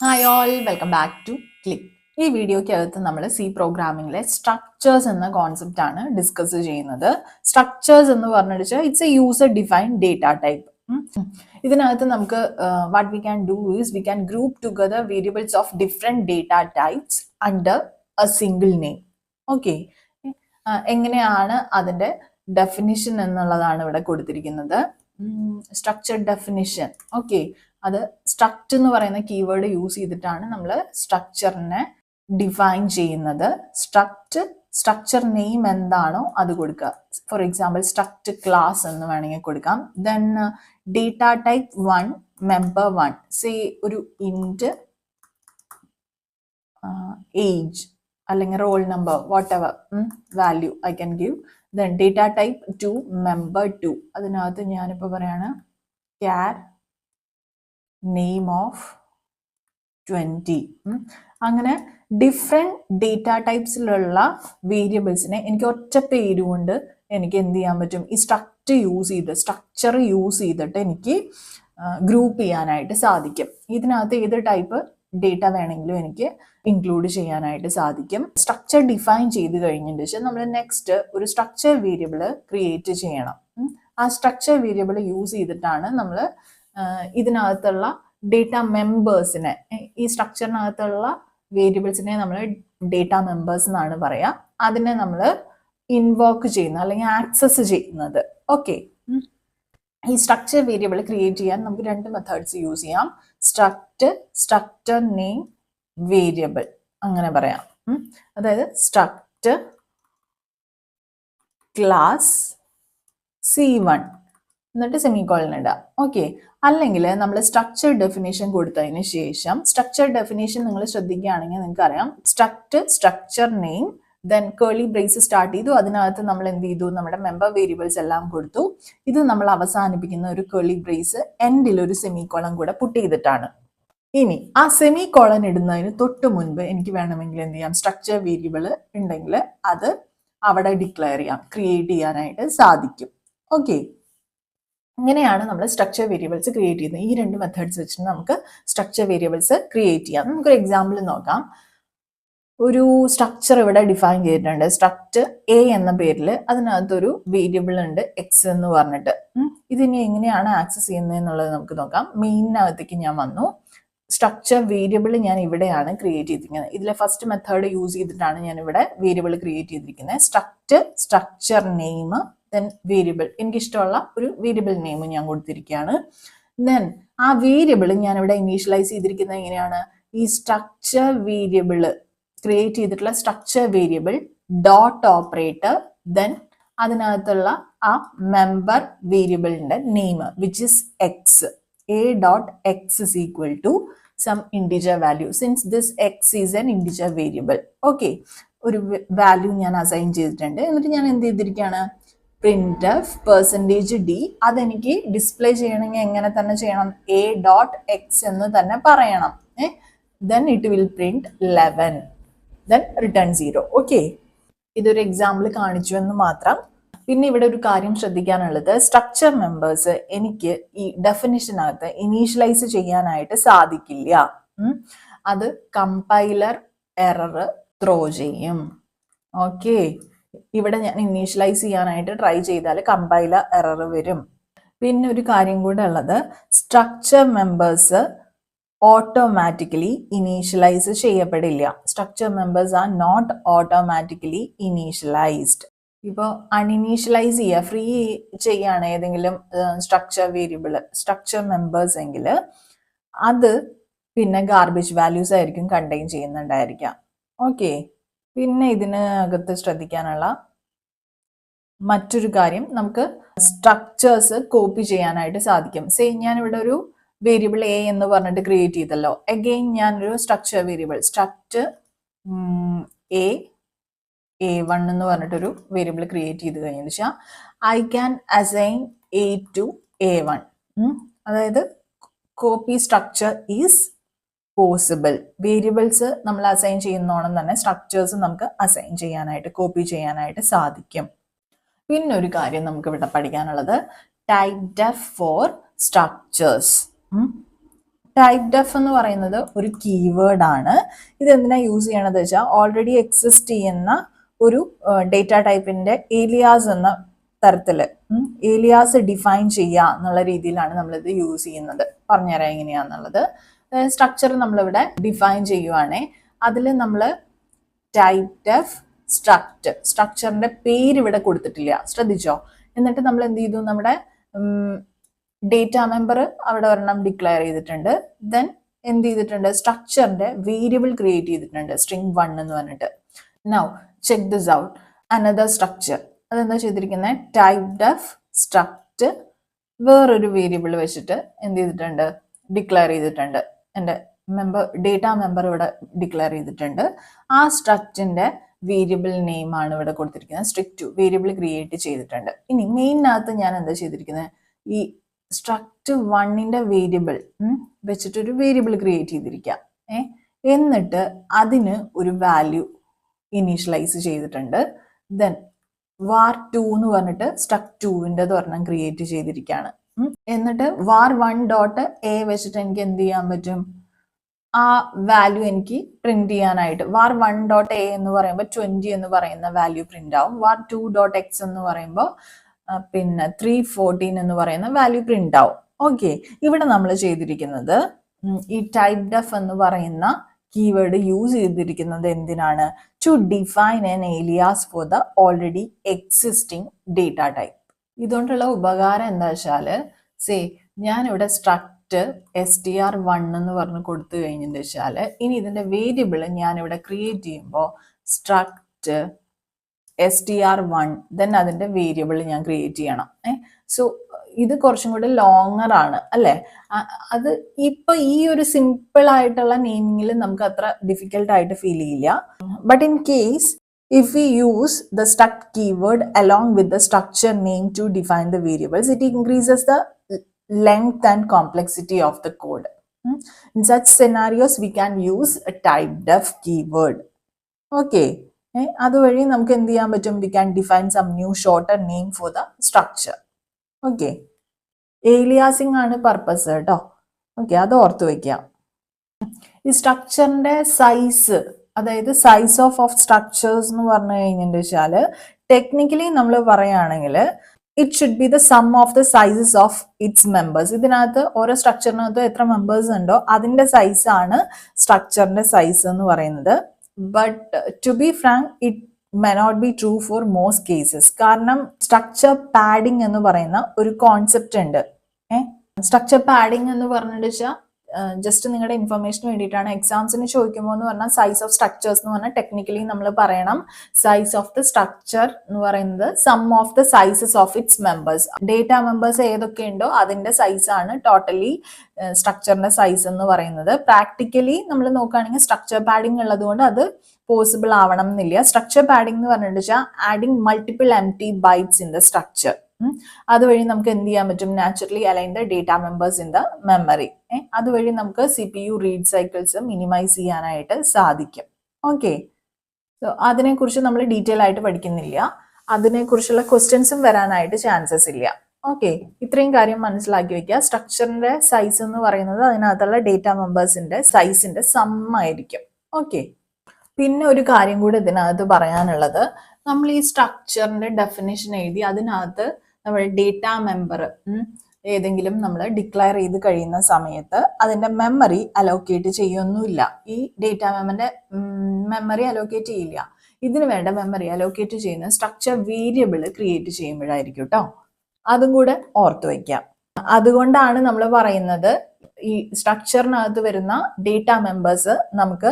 Hi all, welcome back to Click. ഈ വീഡിയോയ്ക്കകത്ത് നമ്മൾ C പ്രോഗ്രാമിംഗിലെ structures എന്ന കോൺസെപ്റ്റ് ആണ് ഡിസ്കസ് ചെയ്യുന്നത്. സ്ട്രക്ചേഴ്സ് എന്ന് പറഞ്ഞിട്ട് it's A user defined data type. ഇതിനകത്ത് നമുക്ക് what we can do is we can group together variables of different data types under A single name. Okay, എങ്ങനെയാണ് അതിൻ്റെ ഡെഫിനിഷൻ എന്നുള്ളതാണ് ഇവിടെ കൊടുത്തിരിക്കുന്നത്. Structure definition. ഓക്കെ, അത് സ്ട്രക്റ്റ് എന്ന് പറയുന്ന കീവേഡ് യൂസ് ചെയ്തിട്ടാണ് നമ്മൾ സ്ട്രക്ചറിനെ ഡിഫൈൻ ചെയ്യുന്നത്. സ്ട്രക്ചർ നെയിം എന്താണോ അത് കൊടുക്കുക. ഫോർ എക്സാമ്പിൾ സ്ട്രക്റ്റ് ക്ലാസ് എന്ന് വേണമെങ്കിൽ കൊടുക്കാം. Then data type 1 member 1, say ഒരു ഇൻറ്റ് ഏജ് അല്ലെങ്കിൽ roll number what ever value I can give. Then data type 2 member 2, അതിനകത്ത് ഞാനിപ്പോൾ പറയാണ് ക്യാർ നെയിം ഓഫ് 20. അങ്ങനെ ഡിഫറെൻറ്റ് ഡേറ്റ ടൈപ്സിലുള്ള വേരിയബിൾസിനെ എനിക്ക് ഒറ്റ പേര് കൊണ്ട് എനിക്ക് എന്ത് ചെയ്യാൻ പറ്റും, ഈ സ്ട്രക്ചർ യൂസ് ചെയ്തിട്ട് എനിക്ക് ഗ്രൂപ്പ് ചെയ്യാനായിട്ട് സാധിക്കും. ഇതിനകത്ത് ഏത് ടൈപ്പ് ഡേറ്റ വേണമെങ്കിലും എനിക്ക് ഇൻക്ലൂഡ് ചെയ്യാനായിട്ട് സാധിക്കും. സ്ട്രക്ചർ ഡിഫൈൻ ചെയ്ത് കഴിഞ്ഞതിന് ശേഷം നമ്മൾ നെക്സ്റ്റ് ഒരു സ്ട്രക്ചർ വേരിയബിൾ ക്രിയേറ്റ് ചെയ്യണം. ആ സ്ട്രക്ചർ വേരിയബിൾ യൂസ് ചെയ്തിട്ടാണ് നമ്മൾ ഇതിനകത്തുള്ള ഡേറ്റ മെമ്പേഴ്സിനെ, ഈ സ്ട്രക്ചറിനകത്തുള്ള വേരിയബിൾസിനെ നമ്മൾ ഡേറ്റ മെമ്പേഴ്സ് എന്നാണ് പറയുക. അതിനെ നമ്മൾ ഇൻവോക്ക് ചെയ്യുന്നത് അല്ലെങ്കിൽ ആക്സസ് ചെയ്യുന്നത്. ഓക്കെ, ഈ സ്ട്രക്ചർ വേരിയബിൾ ക്രിയേറ്റ് ചെയ്യാൻ നമുക്ക് രണ്ട് മെത്തേഡ്സ് യൂസ് ചെയ്യാം. സ്ട്രക്ചർ നെയിം വേരിയബിൾ അങ്ങനെ പറയാം. അതായത് സ്ട്രക്ട് ക്ലാസ് C1 എന്നിട്ട് സെമിക്കോളൻ ഇടുക. ഓക്കെ, അല്ലെങ്കിൽ നമ്മൾ സ്ട്രക്ചർ ഡെഫിനേഷൻ കൊടുത്തതിന് ശേഷം, സ്ട്രക്ചർ ഡെഫിനേഷൻ നിങ്ങൾ ശ്രദ്ധിക്കുകയാണെങ്കിൽ നിങ്ങൾക്ക് അറിയാം, structure name then curly brace start ചെയ്തു. അതിനകത്ത് നമ്മൾ എന്ത് ചെയ്തു, നമ്മുടെ മെമ്പർ വേരിയബിൾസ് എല്ലാം കൊടുത്തു. ഇത് നമ്മൾ അവസാനിപ്പിക്കുന്ന ഒരു കേർലി ബ്രേസ് എൻഡിൽ ഒരു സെമിക്കോളൻ കൂടെ പുട്ട് ചെയ്തിട്ടാണ്. ഇനി ആ സെമിക്കോളൻ ഇടുന്നതിന് തൊട്ട് മുൻപ് എനിക്ക് വേണമെങ്കിൽ എന്ത് ചെയ്യാം, സ്ട്രക്ചർ വേരിയബിൾ ഉണ്ടെങ്കിൽ അത് അവിടെ ഡിക്ലെയർ ചെയ്യാം, ക്രിയേറ്റ് ചെയ്യാനായിട്ട് സാധിക്കും. ഓക്കെ, ഇങ്ങനെയാണ് നമ്മൾ സ്ട്രക്ചർ വേരിയബിൾസ് ക്രിയേറ്റ് ചെയ്യുന്നത്. ഈ രണ്ട് മെത്തേഡ്സ് വെച്ചിട്ട് നമുക്ക് സ്ട്രക്ചർ വേരിയബിൾസ് ക്രിയേറ്റ് ചെയ്യാം. നമുക്കൊരു എക്സാമ്പിൾ നോക്കാം. ഒരു സ്ട്രക്ചർ ഇവിടെ ഡിഫൈൻ ചെയ്തിട്ടുണ്ട്, സ്ട്രക്ട് എ എന്ന പേരിൽ. അതിനകത്തൊരു വേരിയബിൾ ഉണ്ട് എക്സ് എന്ന് പറഞ്ഞിട്ട്. ഇതിനി എങ്ങനെയാണ് ആക്സസ് ചെയ്യുന്നത് എന്നുള്ളത് നമുക്ക് നോക്കാം. മെയിനകത്തേക്ക് ഞാൻ വന്നു. സ്ട്രക്ചർ വേരിയബിൾ ഞാൻ ഇവിടെയാണ് ക്രിയേറ്റ് ചെയ്തിരിക്കുന്നത്. ഇതിലെ ഫസ്റ്റ് മെത്തേഡ് യൂസ് ചെയ്തിട്ടാണ് ഞാൻ ഇവിടെ വേരിയബിൾ ക്രിയേറ്റ് ചെയ്തിരിക്കുന്നത്. സ്ട്രക്ചർ നെയിം ദെൻ വേരിയബിൾ, എനിക്കിഷ്ടമുള്ള ഒരു വേരിയബിൾ നെയിം ഞാൻ കൊടുത്തിരിക്കുകയാണ്. ദെൻ ആ വേരിയബിൾ ഞാൻ ഇവിടെ ഇനീഷ്യലൈസ് ചെയ്തിരിക്കുന്നത് എങ്ങനെയാണ്, ഈ സ്ട്രക്ചർ വേരിയബിൾ ക്രിയേറ്റ് ചെയ്തിട്ടുള്ള structure variable dot operator, then അതിനകത്തുള്ള ആ മെമ്പർ വേരിയബിളിന്റെ name which is X. a dot x is equal to some integer value since this x is an integer variable. Okay, ഒരു value ഞാൻ assign ചെയ്തിട്ടുണ്ട്. എന്നിട്ട് ഞാൻ എന്ത് ചെയ്തിരിക്കുകയാണ്, printf %d. അതെനിക്ക് ഡിസ്പ്ലേ ചെയ്യണമെങ്കിൽ എങ്ങനെ തന്നെ ചെയ്യണം, a dot x എന്ന് തന്നെ പറയണം. then it will print 11, then return 0. Okay, ഇതൊരു എക്സാമ്പിൾ കാണിച്ചു എന്ന് മാത്രം. പിന്നെ ഇവിടെ ഒരു കാര്യം ശ്രദ്ധിക്കാനുള്ളത്, സ്ട്രക്ചർ മെമ്പേഴ്സ് എനിക്ക് ഈ ഡെഫിനിഷനകത്ത് ഇനീഷ്യലൈസ് ചെയ്യാനായിട്ട് സാധിക്കില്ല. അത് കമ്പൈലർ എറർ ത്രോ ചെയ്യും. ഓക്കെ, ഇവിടെ ഞാൻ ഇനീഷ്യലൈസ് ചെയ്യാനായിട്ട് ട്രൈ ചെയ്താൽ കമ്പൈലർ എറർ വരും. പിന്നെ ഒരു കാര്യം കൂടെ ഉള്ളത്, സ്ട്രക്ചർ മെമ്പേഴ്സ് ഓട്ടോമാറ്റിക്കലി ഇനീഷ്യലൈസ് ചെയ്യപ്പെടില്ല. Structure members are not automatically initialised. ഇപ്പോൾ അൺഇനീഷ്യലൈസ് ചെയ്യുക, ഫ്രീ ചെയ്യാണ് ഏതെങ്കിലും സ്ട്രക്ചർ വേരിയബിൾ, സ്ട്രക്ചർ മെമ്പേഴ്സ് എങ്കിൽ അത് പിന്നെ ഗാർബേജ് വാല്യൂസ് ആയിരിക്കും കണ്ടെയ്ൻ ചെയ്യുന്നുണ്ടായിരിക്കാം. ഓക്കെ, പിന്നെ ഇതിനകത്ത് ശ്രദ്ധിക്കാനുള്ള മറ്റൊരു കാര്യം, നമുക്ക് സ്ട്രക്ചേഴ്സ് കോപ്പി ചെയ്യാനായിട്ട് സാധിക്കും. സേ ഞാനിവിടെ ഒരു വേരിയബിൾ എ എന്ന് പറഞ്ഞിട്ട് ക്രിയേറ്റ് ചെയ്തല്ലോ. അഗെയിൻ ഞാനൊരു സ്ട്രക്ചർ വേരിയബിൾ സ്ട്രക്ട് A1 എന്ന് പറഞ്ഞിട്ടൊരു വേരിയബിൾ ക്രിയേറ്റ് ചെയ്ത് കഴിഞ്ഞാൽ വെച്ചാൽ I can assign A to A1. അതായത് copy structure is possible. Variables നമ്മൾ അസൈൻ ചെയ്യുന്നോണം തന്നെ സ്ട്രക്ചേഴ്സ് നമുക്ക് അസൈൻ ചെയ്യാനായിട്ട്, കോപ്പി ചെയ്യാനായിട്ട് സാധിക്കും. പിന്നെ ഒരു കാര്യം നമുക്ക് ഇവിടെ പഠിക്കാനുള്ളത്, typedef for structures. Typedef എന്ന് പറയുന്നത് ഒരു കീവേഡ് ആണ്. ഇത് എന്തിനാ യൂസ് ചെയ്യണത് വെച്ചാൽ ഓൾറെഡി എക്സിസ്റ്റ് ചെയ്യുന്ന ഒരു ഡേറ്റ ടൈപ്പിന്റെ ഏലിയാസ് എന്ന തരത്തില് ഏലിയാസ് ഡിഫൈൻ ചെയ്യുക എന്നുള്ള രീതിയിലാണ് നമ്മളിത് യൂസ് ചെയ്യുന്നത്. പറഞ്ഞുതരാം എങ്ങനെയാന്നുള്ളത്. സ്ട്രക്ചർ നമ്മളിവിടെ ഡിഫൈൻ ചെയ്യുവാണേ, അതിൽ നമ്മൾ ടൈപ്പ് ഡെഫ് സ്ട്രക്ചറിന്റെ പേര് ഇവിടെ കൊടുത്തിട്ടില്ല, ശ്രദ്ധിച്ചോ. എന്നിട്ട് നമ്മൾ എന്ത് ചെയ്തു, നമ്മുടെ ഡേറ്റ മെമ്പർ അവിടെ ഒരെണ്ണം ഡിക്ലെയർ ചെയ്തിട്ടുണ്ട്. ദെൻ എന്ത് ചെയ്തിട്ടുണ്ട്, സ്ട്രക്ചറിന്റെ വേരിയബിൾ ക്രിയേറ്റ് ചെയ്തിട്ടുണ്ട്, string 1 എന്ന് പറഞ്ഞിട്ട്. Now check this out, another structure. അതെന്താ ചെയ്തിരിക്കുന്നത്, ടൈപ്പ് ഡെഫ് സ്ട്രക്ട് വേറൊരു വേരിയബിൾ വെച്ചിട്ട് എന്ത് ചെയ്തിട്ടുണ്ട്, ഡിക്ലെയർ ചെയ്തിട്ടുണ്ട്. എൻ്റെ ഡേറ്റ മെമ്പർ ഇവിടെ ഡിക്ലെയർ ചെയ്തിട്ടുണ്ട്. ആ സ്ട്രക്ചറിന്റെ വേരിയബിൾ നെയിം ആണ് ഇവിടെ കൊടുത്തിരിക്കുന്നത്, string2 വേരിയബിൾ ക്രിയേറ്റ് ചെയ്തിട്ടുണ്ട്. ഇനി മെയിനകത്ത് ഞാൻ എന്താ ചെയ്തിരിക്കുന്നത്, ഈ struct1ന്റെ വേരിയബിൾ വെച്ചിട്ടൊരു വേരിയബിൾ ക്രിയേറ്റ് ചെയ്തിരിക്കുക. എന്നിട്ട് അതിന് ഒരു വാല്യൂ ഇനീഷ്യലൈസ് ചെയ്തിട്ടുണ്ട്. ദെൻ var2 എന്ന് പറഞ്ഞിട്ട് struct2ന്റെ ഒരെണ്ണം ക്രിയേറ്റ് ചെയ്തിരിക്കുകയാണ്. എന്നിട്ട് var1 ഡോട്ട് എ വെച്ചിട്ട് എനിക്ക് എന്ത് ചെയ്യാൻ പറ്റും, ആ വാല്യൂ എനിക്ക് പ്രിന്റ് ചെയ്യാനായിട്ട് var1 ഡോട്ട് എ എന്ന് പറയുമ്പോൾ 20 എന്ന് പറയുന്ന വാല്യൂ പ്രിന്റ് ആവും. var2 ഡോട്ട് എക്സ് എന്ന് പറയുമ്പോൾ പിന്നെ 314 എന്ന് പറയുന്ന വാല്യൂ പ്രിന്റ് ആവും. ഓക്കെ, ഇവിടെ നമ്മൾ ചെയ്തിരിക്കുന്നത് ഈ ടൈപ്പ് ഡെഫ് എന്ന് പറയുന്ന കീവേഡ് യൂസ് ചെയ്തിരിക്കുന്നത് എന്തിനാണ്, to define an alias for the already existing data type. ഇതുകൊണ്ടുള്ള ഉപകാരം എന്താ വെച്ചാൽ, ഞാനിവിടെ സ്ട്രക്ട് str1 എന്ന് പറഞ്ഞ് കൊടുത്തു കഴിഞ്ഞെന്ന് വെച്ചാൽ, ഇനി ഇതിന്റെ വേരിയബിൾ ഞാനിവിടെ ക്രിയേറ്റ് ചെയ്യുമ്പോൾ സ്ട്രക്ട് str1 ദെൻ അതിന്റെ വേരിയബിൾ ഞാൻ ക്രിയേറ്റ് ചെയ്യണം. സോ ഇത് കുറച്ചും കൂടി ലോങ്ങർ ആണ് അല്ലേ. അത് ഇപ്പൊ ഈ ഒരു സിമ്പിൾ ആയിട്ടുള്ള നെയിമിങ്ങിൽ നമുക്ക് അത്ര ഡിഫിക്കൽട്ട് ആയിട്ട് ഫീൽ ചെയ്യില്ല. But in case if we use the struct keyword along with the structure name to define the variables, it increases the length and complexity of the code. In such scenarios we can use a type def keyword. Okay, അതുവഴി നമുക്ക് എന്ത് ചെയ്യാൻ പറ്റും, we can define some new shorter name for the structure. Okay, aliasing ആണ് purpose കേട്ടോ. Okay, അത് ഓർത്ത് വെക്കാം. ഈ സ്ട്രക്ചറിന്റെ സൈസ്, അതായത് സൈസ് ഓഫ് സ്ട്രക്ചേഴ്സ് എന്ന് പറഞ്ഞു കഴിഞ്ഞെന്ന് വെച്ചാൽ, ടെക്നിക്കലി നമ്മൾ പറയുകയാണെങ്കിൽ it should be the sum of the sizes of its members. ഇതിനകത്ത് ഓരോ സ്ട്രക്ചറിനകത്ത് എത്ര മെമ്പേഴ്സ് ഉണ്ടോ അതിന്റെ സൈസ് ആണ് സ്ട്രക്ചറിന്റെ സൈസ് എന്ന് പറയുന്നത്. But to be frank it may not be true for most cases. കാരണം സ്ട്രക്ചർ പാഡിംഗ് എന്ന് പറയുന്ന ഒരു കോൺസെപ്റ്റ് ഉണ്ട്. സ്ട്രക്ചർ പാഡിംഗ് എന്ന് പറഞ്ഞിട്ട് വെച്ചാൽ ജസ്റ്റ് നിങ്ങളുടെ ഇൻഫർമേഷന് വേണ്ടിയിട്ടാണ്. എക്സാംസിന് ചോദിക്കുമ്പോൾ എന്ന് പറഞ്ഞാൽ സൈസ് ഓഫ് സ്ട്രക്ചേഴ്സ് എന്ന് പറഞ്ഞാൽ ടെക്നിക്കലി നമ്മൾ പറയണം സൈസ് ഓഫ് ദ സ്ട്രക്ചർ എന്ന് പറയുന്നത് sum of the sizes of its members. Data members ഏതൊക്കെ ഉണ്ടോ അതിന്റെ സൈസ് ആണ് ടോട്ടലി സ്ട്രക്ചറിന്റെ സൈസ് എന്ന് പറയുന്നത്. പ്രാക്ടിക്കലി നമ്മൾ നോക്കുകയാണെങ്കിൽ സ്ട്രക്ചർ പാഡിംഗ് ഉള്ളത് കൊണ്ട് അത് പോസിബിൾ ആവണം എന്നില്ല. സ്ട്രക്ചർ പാഡിംഗ് എന്ന് പറഞ്ഞിട്ട് വെച്ചാൽ adding multiple empty bytes in the structure. അതുവഴി നമുക്ക് എന്ത് ചെയ്യാൻ പറ്റും, naturally align the data members in the memory. അതുവഴി നമുക്ക് CPU റീഡ് സൈക്കിൾസ് മിനിമൈസ് ചെയ്യാനായിട്ട് സാധിക്കും. ഓക്കെ, സോ അതിനെക്കുറിച്ച് നമ്മൾ ഡീറ്റെയിൽ ആയിട്ട് പഠിക്കുന്നില്ല. അതിനെക്കുറിച്ചുള്ള ക്വസ്റ്റ്യൻസും വരാനായിട്ട് ചാൻസസ് ഇല്ല. ഓക്കെ, ഇത്രയും കാര്യം മനസ്സിലാക്കി വെക്കുക. സ്ട്രക്ചറിന്റെ സൈസ് എന്ന് പറയുന്നത് അതിനകത്തുള്ള ഡേറ്റ മെമ്പേഴ്സിന്റെ സൈസിന്റെ സം ആയിരിക്കും. ഓക്കെ, പിന്നെ ഒരു കാര്യം കൂടി ഇതിനകത്ത് പറയാനുള്ളത്, നമ്മൾ ഈ സ്ട്രക്ചറിന്റെ ഡെഫിനിഷൻ എഴുതി അതിനകത്ത് നമ്മൾ ഡേറ്റ മെമ്പർ ഏതെങ്കിലും നമ്മൾ ഡിക്ലെയർ ചെയ്ത് കഴിയുന്ന സമയത്ത് അതിന്റെ മെമ്മറി അലോക്കേറ്റ് ചെയ്യൊന്നുമില്ല. ഈ ഡേറ്റ മെമ്മറി അലോക്കേറ്റ് ചെയ്യില്ല. ഇതിന് വേണ്ട മെമ്മറി അലോക്കേറ്റ് ചെയ്യുന്ന സ്ട്രക്ചർ വേരിയബിൾ ക്രിയേറ്റ് ചെയ്യുമ്പോഴായിരിക്കും കേട്ടോ. അതും കൂടെ ഓർത്തു വയ്ക്കാം. അതുകൊണ്ടാണ് നമ്മൾ പറയുന്നത് ഈ സ്ട്രക്ചറിനകത്ത് വരുന്ന ഡേറ്റ മെമ്പേഴ്സ് നമുക്ക്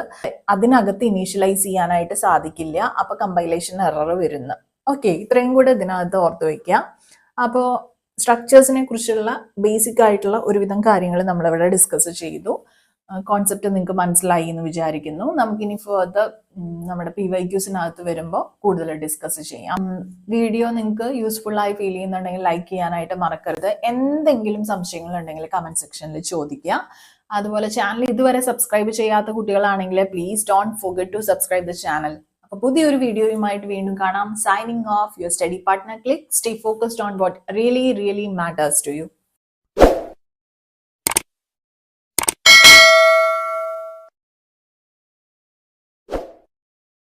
അതിനകത്ത് ഇനീഷ്യലൈസ് ചെയ്യാനായിട്ട് സാധിക്കില്ല. അപ്പൊ കമ്പൈലേഷൻ എറർ വരുന്നു. ഓക്കെ, ഇത്രയും കൂടെ ഇതിനകത്ത് ഓർത്ത് വയ്ക്കുക. അപ്പോൾ സ്ട്രക്ചേഴ്സിനെ കുറിച്ചുള്ള ബേസിക് ആയിട്ടുള്ള ഒരുവിധം കാര്യങ്ങൾ നമ്മളിവിടെ ഡിസ്കസ് ചെയ്തു. കോൺസെപ്റ്റ് നിങ്ങൾക്ക് മനസ്സിലായി എന്ന് വിചാരിക്കുന്നു. നമുക്കിനി ഫർദർ നമ്മുടെ PYQസിനകത്ത് വരുമ്പോൾ കൂടുതൽ ഡിസ്കസ് ചെയ്യാം. വീഡിയോ നിങ്ങൾക്ക് യൂസ്ഫുൾ ആയി ഫീൽ ചെയ്യുന്നുണ്ടെങ്കിൽ ലൈക്ക് ചെയ്യാനായിട്ട് മറക്കരുത്. എന്തെങ്കിലും സംശയങ്ങൾ ഉണ്ടെങ്കിൽ കമന്റ് സെക്ഷനിൽ ചോദിക്കുക. അതുപോലെ ചാനൽ ഇതുവരെ സബ്സ്ക്രൈബ് ചെയ്യാത്ത കുട്ടികളാണെങ്കിൽ please don't forget to subscribe the channel. അപ്പോൾ പുതിയൊരു വീഡിയോയുമായിട്ട് വീണ്ടും കാണാം. Signing off, your study partner click. Stay focused on what really matters to U.